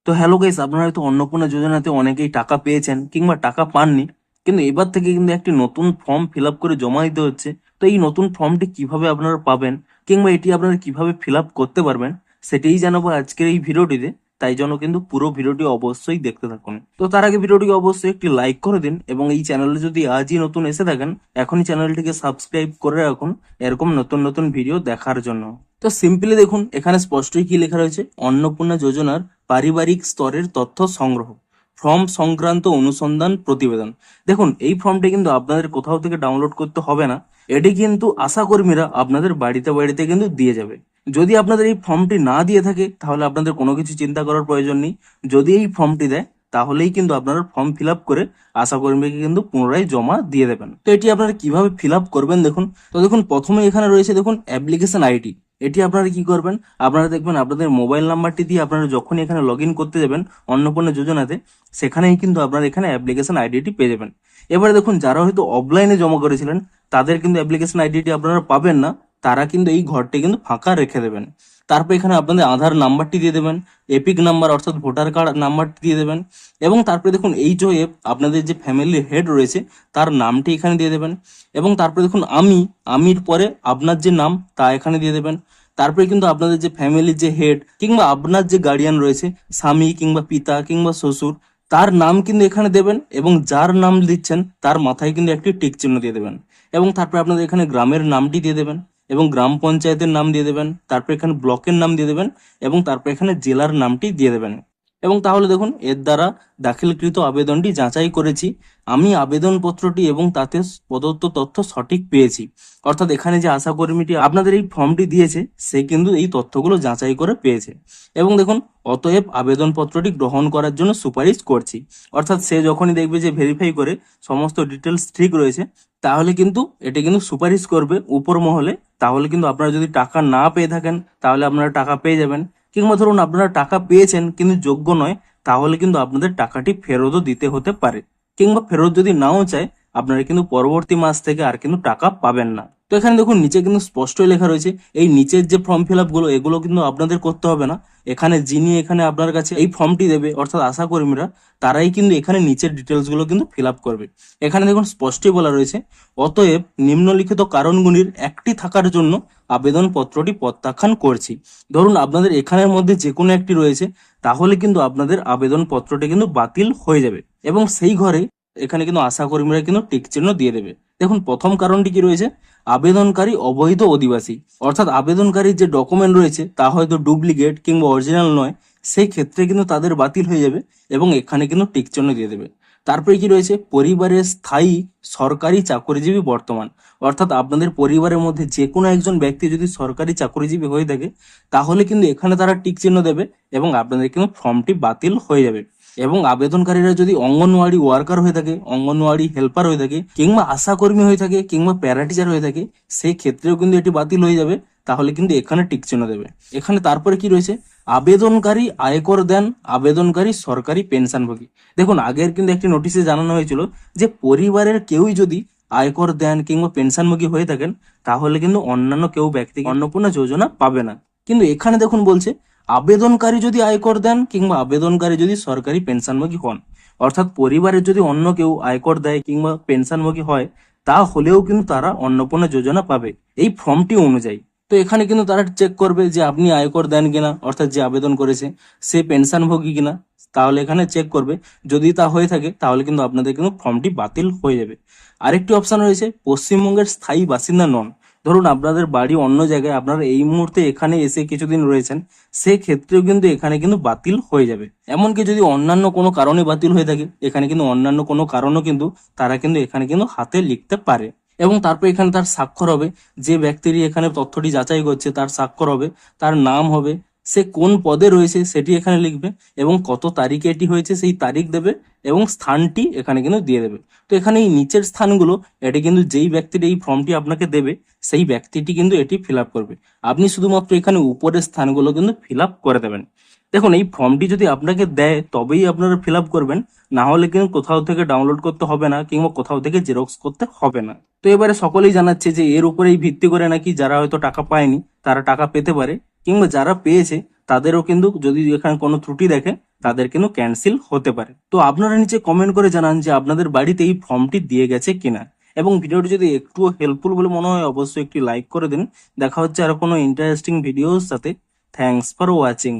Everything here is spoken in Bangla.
তো হ্যালো গাইস, আপনারা হয়তো অন্নপূর্ণা যোজনাতে অনেকেই টাকা পেয়েছেন কিংবা টাকা পাননি, কিন্তু এবার থেকে কিন্তু একটি নতুন ফর্ম ফিল আপ করে জমা দিতে হচ্ছে। তো এই নতুন ফর্মটি কিভাবে আপনারা পাবেন কিংবা এটি আপনারা কিভাবে ফিল আপ করতে পারবেন সেটাই জানাবো আজকের এই ভিডিওটিতে। তাই জন্য কিন্তু পুরো ভিডিওটি অবশ্যই দেখতে থাকুন। তো তার আগে ভিডিওটিকে অবশ্যই একটি লাইক করে দিন এবং এই চ্যানেলে যদি আজই নতুন এসে থাকেন এখনই চ্যানেলটিকে সাবস্ক্রাইব করে রাখুন এরকম নতুন নতুন ভিডিও দেখার জন্য। তো সিম্পলি দেখুন এখানে স্পষ্টই কি লেখা রয়েছে, অন্নপূর্ণা যোজনার পারিবারিক স্তরের তথ্য সংগ্রহ, ফর্ম সংক্রান্ত অনুসন্ধান প্রতিবেদন। দেখুন এই ফর্মটি কিন্তু আপনাদের কোথাও থেকে ডাউনলোড করতে হবে না, এটি কিন্তু আশাকর্মীরা আপনাদের বাড়িতে বাড়িতে কিন্তু দিয়ে যাবে। যদি আপনাদের এই ফর্মটি না দিয়ে থাকে তাহলে আপনাদের কোনো কিছু চিন্তা করার প্রয়োজন নেই। যদি এই ফর্মটি দেয় তাহলেই কিন্তু আপনারা ফর্ম ফিল আপ করে আশাকর্মীকে কিন্তু পুনরায় জমা দিয়ে দেবেন। তো এটি আপনারা কিভাবে ফিল আপ করবেন দেখুন। তো দেখুন প্রথমে এখানে রয়েছে দেখুন অ্যাপ্লিকেশন আইডি। এটি আপনারা কি করবেন, আপনারা দেখবেন আপনাদের মোবাইল নাম্বারটি দিয়ে আপনারা যখনই এখানে লগ ইন করতে যাবেন অন্নপূর্ণা যোজনাতে, সেখানেই কিন্তু আপনারা এখানে অ্যাপ্লিকেশন আইডিটি পেয়ে যাবেন। এবারে দেখুন যারা হয়তো অফলাইনে জমা করেছিলেন তাদের কিন্তু অ্যাপ্লিকেশন আইডিটি আপনারা পাবেন না, তারা কিন্তু এই ঘরটি কিন্তু ফাঁকা রেখে দেবেন। তারপর এখানে আপনাদের আধার নাম্বারটি দিয়ে দেবেন, এপিক নাম্বার অর্থাৎ ভোটার কার্ড নাম্বারটি দিয়ে দেবেন, এবং তারপরে দেখুন এই যে আপনাদের যে ফ্যামিলির হেড রয়েছে তার নামটি এখানে দিয়ে দেবেন, এবং তারপরে দেখুন আমির পরে আপনার যে নাম তা এখানে দিয়ে দেবেন। তারপরে কিন্তু আপনাদের যে ফ্যামিলির যে হেড কিংবা আপনার যে গার্ডিয়ান রয়েছে, স্বামী কিংবা পিতা কিংবা শ্বশুর, তার নাম কিন্তু এখানে দেবেন, এবং যার নাম দিচ্ছেন তার মাথায় কিন্তু একটি টিক চিহ্ন দিয়ে দেবেন। এবং তারপরে আপনাদের এখানে গ্রামের নামটি দিয়ে দেবেন, এবং গ্রাম পঞ্চায়েতের নাম দিয়ে দেবেন, তারপর এখানে ব্লকের নাম দিয়ে দেবেন, এবং তারপর এখানে জেলার নামটি দিয়ে দেবেন। এবং তাহলে দেখুন এর দ্বারা দাখিলকৃত আবেদনটি যাচাই করেছি, আমি আবেদনপত্রটি এবং তাতে প্রদত্ত তথ্য সঠিক পেয়েছি। অর্থাৎ এখানে যে আশাকর্মীটি আপনাদের এই ফর্মটি দিয়েছে সে কিন্তু এই তথ্যগুলো যাচাই করে পেয়েছে। এবং দেখুন অতএব আবেদনপত্রটি গ্রহণ করার জন্য সুপারিশ করছি। অর্থাৎ সে যখনই দেখবে যে ভেরিফাই করে সমস্ত ডিটেলস ঠিক রয়েছে তাহলে কিন্তু এটি কিন্তু সুপারিশ করবে উপর মহলে। তাহলে কিন্তু আপনারা যদি টাকা না পেয়ে থাকেন তাহলে আপনারা টাকা পেয়ে যাবেন, কিংবা ধরুন আপনারা টাকা পেয়েছেন কিন্তু যোগ্য নয়, তাহলে কিন্তু আপনাদের টাকাটি ফেরতও দিতে হতে পারে, কিংবা ফেরত যদি নাও চায় আপনারা কিন্তু পরবর্তী মাস থেকে আর কিন্তু টাকা পাবেন না। তো এখানে দেখুন নিচে কিন্তু স্পষ্টই লেখা রয়েছে এই নিচের যে ফর্ম ফিল আপ গুলো এগুলো কিন্তু আপনাদের করতে হবে না। এখানে যিনি এখানে আপনার কাছে এই ফর্মটি দেবে অর্থাৎ আশাকর্মীরা, তারাই কিন্তু এখানে নিচের ডিটেলস গুলো কিন্তু ফিল আপ করবে। এখানে দেখুন স্পষ্টই বলা রয়েছে, অতএব নিম্নলিখিত কারণগুলির একটি থাকার জন্য আবেদনপত্রটি প্রত্যাখ্যান করছি। ধরুন আপনাদের এখানের মধ্যে যে কোনো একটি রয়েছে, তাহলে কিন্তু আপনাদের আবেদনপত্রটি কিন্তু বাতিল হয়ে যাবে, এবং সেই ঘরে এখানে কিন্তু আশাকর্মীরা কিন্তু টিক চিহ্ন দিয়ে দেবে। দেখুন প্রথম কারণটি কি রয়েছে, আবেদনকারী অবৈধ অধিবাসী, অর্থাৎ আবেদনকারীর যে ডকুমেন্ট রয়েছে তা হয়তো ডুপ্লিকেট কিংবা অরিজিনাল নয়, সেই ক্ষেত্রে কিন্তু তাদের বাতিল হয়ে যাবে, এবং এখানে কিন্তু টিক চিহ্ন দিয়ে দেবে। তারপরে কি রয়েছে, পরিবারের স্থায়ী সরকারি চাকরিজীবী বর্তমান, অর্থাৎ আপনাদের পরিবারের মধ্যে যে কোনো একজন ব্যক্তি যদি সরকারি চাকরিজীবী হয়ে থাকে তাহলে কিন্তু এখানে তারা টিক চিহ্ন দেবে, এবং আপনাদের কিন্তু ফর্মটি বাতিল হয়ে যাবে। এবং আবেদনকারীরা যদি অঙ্গনওয়াড়ি ওয়ার্কার হয়ে থাকে, অঙ্গনওয়াড়ি হেল্পার হয়ে থাকে, কিংবা আশাকর্মী হয়ে থাকে, কিংবা প্যারাটিচার হয়ে থাকে, সেই ক্ষেত্রেও কিন্তু এটি বাতিল হয়ে যাবে, তাহলে কিন্তু এখানে টিক চিহ্ন দেবে। এখানে তারপরে কি রয়েছে, আবেদনকারী আয়কর দেন, আবেদনকারী সরকারি পেনশনভোগী। দেখুন আগের কিন্তু একটি নোটিশে জানানো হয়েছিল যে পরিবারের কেউই যদি আয়কর দেন কিংবা পেনশনভোগী হয়ে থাকেন তাহলে কিন্তু অন্যান্য কেউ ব্যক্তি অন্নপূর্ণা যোজনা পাবে না। কিন্তু এখানে দেখুন বলছে আবেদনকারী যদি আয়কর দেন কিংবা আবেদনকারী যদি সরকারি পেনশনভোগী হন, অর্থাৎ পরিবারের যদি অন্য কেউ আয়কর দেয় কিংবা পেনশনভোগী হয় তাহলেও কিন্তু তারা অন্নপূর্ণা যোজনা পাবে এই ফর্মটি অনুযায়ী। তো এখানে কিন্তু তারা চেক করবে যে আপনি আয়কর দেন কিনা, অর্থাৎ যে আবেদন করেছে সে পেনশনভোগী কিনা, তাহলে এখানে চেক করবে। যদি তা হয়ে থাকে তাহলে কিন্তু আপনাদের কিন্তু ফর্মটি বাতিল হয়ে যাবে। আরেকটি অপশন রয়েছে, পশ্চিমবঙ্গের স্থায়ী বাসিন্দা নন। ধরুন আপনাদের বাড়ি অন্য জায়গায়, আপনারা এই মুহূর্তে এখানে এসে কিছুদিন রয়েছেন, সে ক্ষেত্রেও কিন্তু এখানে কিন্তু বাতিল হয়ে যাবে। এমনকি যদি অন্যান্য কোনো কারণে বাতিল হয়ে থাকে এখানে কিন্তু অন্যান্য কোনো কারণও কিন্তু তারা কিন্তু এখানে কিন্তু হাতে লিখতে পারে। এবং তারপর এখানে তার স্বাক্ষর হবে, যে ব্যক্তিরই এখানে তথ্যটি যাচাই করছে তার স্বাক্ষর হবে, তার নাম হবে, সে কোন পদে রয়েছে সেটি এখানে লিখবে, এবং কত তারিখে এটি হয়েছে সেই তারিখ দেবে, এবং স্থানটি এখানে কিন্তু দিয়ে দেবে। তো এখানে এই নিচের স্থানগুলো এটি কিন্তু যেই ব্যক্তির এই ফর্মটি আপনাকে দেবে সেই ব্যক্তিটি কিন্তু এটি ফিল আপ করবে। আপনি শুধুমাত্র এখানে উপরের স্থানগুলো কিন্তু ফিল আপ করে দেবেন। দেখুন এই ফর্মটি যদি আপনাকে দেয় তবেই আপনারা ফিল আপ করবেন, না হলে কিন্তু কোথাও থেকে ডাউনলোড করতে হবে না কিংবা কোথাও থেকে জেরক্স করতে হবে না। তো এবারে সকলেই জানাচ্ছে যে এর উপরেই ভিত্তি করে নাকি যারা হয়তো টাকা পায়নি তারা টাকা পেতে পারে, কিংবা যারা পেয়েছে তাদেরও কিন্তু যদি এখানে কোনো ত্রুটি দেখে তাদের কিন্তু ক্যান্সেল হতে পারে। তো আপনারা নিচে কমেন্ট করে জানান যে আপনাদের বাড়িতে এই ফর্মটি দিয়ে গেছে কিনা, এবং ভিডিওটি যদি একটুও হেল্পফুল বলে মনে হয় অবশ্যই একটি লাইক করে দিন। দেখা হচ্ছে আরো কোনো ইন্টারেস্টিং ভিডিওর সাথে। Thanks for watching.